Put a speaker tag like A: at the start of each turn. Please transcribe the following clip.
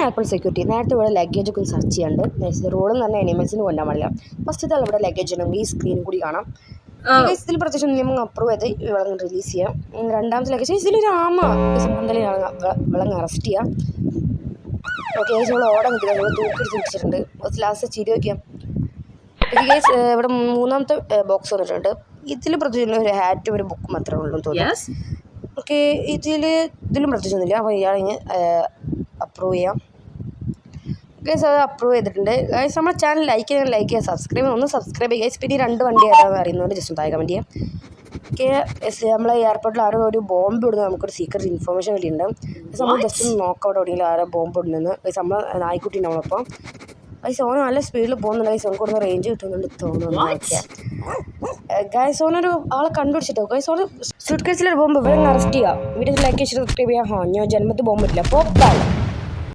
A: Apple security നേരത്തെ ഇവിടെ luggage ഒക്കെ സെർച്ച് ചെയ്യാണ്ട് റോഡെന്ന് പറഞ്ഞാൽ അനിമൽസിന് കൊണ്ടാൻ പാടില്ല. ഫസ്റ്റ് ഇവിടെ ലഗേജ് ഉണ്ടെങ്കിൽ ഈ സ്ക്രീൻ കൂടി കാണാം. ഇതിൽ പ്രത്യേകിച്ച് നിയമം അപ്രൂവ് ചെയ്ത് വിളങ്ങ് റിലീസ് ചെയ്യാം. രണ്ടാമത്തെ ലഗേജ് ഇതിലൊരു വിളങ്ങ് അറസ്റ്റ് ചെയ്യാം. ഓക്കെ നമ്മൾ ഓടാൻ നിൽക്കുന്നത് നമ്മൾ തൂക്കിടിച്ച് പിടിച്ചിട്ടുണ്ട്. ലാസ്റ്റ് ചിരി വയ്ക്കാം. ഗൈസ് ഇവിടെ മൂന്നാമത്തെ ബോക്സ് വന്നിട്ടുണ്ട്. ഇതിൽ പ്രത്യേകിച്ച് ഒരു ഹാറ്റും ഒരു ബുക്കും മാത്രമേ ഉള്ളൂ തോന്നുന്നു. ഓക്കെ ഇതിലും പ്രത്യേകിച്ചൊന്നുമില്ല. അപ്പോൾ ഇയാളിങ്ങനെ അപ്രൂവ് ചെയ്യാം. ഗൈസ് അത് അപ്രൂവ് ചെയ്തിട്ടുണ്ട്. ഗൈസ് നമ്മുടെ ചാനൽ ലൈക്ക് ചെയ്യുക, സബ്സ്ക്രൈബ് ഒന്ന് സബ്സ്ക്രൈബ് ചെയ്യുക ഗൈസ്. പിന്നെ 2 വണ്ടി ഏതാണെന്ന് അറിയുന്നതുകൊണ്ട് ജസ്റ്റ് താഴെ കമൻറ്റ് ചെയ്യാം. ഓക്കെ നമ്മളെ എയർപോർട്ടിൽ ആരോ ഒരു ബോംബ് ഇടുന്നത് നമുക്കൊരു സീക്രട്ട് ഇൻഫർമേഷൻ വേണ്ടിയുണ്ട്. നമ്മൾ ജസ്റ്റ് ഒന്ന് നോക്കാം അവിടെ എവിടെയെങ്കിലും ആരോ ബോംബ് ഇടുന്നത്. ഗൈസ് നമ്മൾ നായ്ക്കുട്ടി നമ്മളപ്പോൾ ഗൈസ് ഓന് നല്ല സ്പീഡിൽ പോകുന്നുണ്ട്. ഗൈസ് ഓൻ കൊടുക്കുന്ന റേഞ്ച് കിട്ടുന്നുണ്ട് തോന്നുന്നു. ഓക്കെ ഗൈസ് ഓനൊരു ആളെ കണ്ടുപിടിച്ചിട്ടോ. ഗൈസ് ഓന് സ്യൂട്ട് കേസിലൊരു ബോംബ് ഇവിടെ അറസ്റ്റ് ചെയ്യുക. വീഡിയോ ലൈക്ക് ചെയ്ത് സബ്സ്ക്രൈബ് ചെയ്യാം. ഞാൻ ജന്മത്തിൽ ബോംബ് ഇല്ല. അപ്പോൾ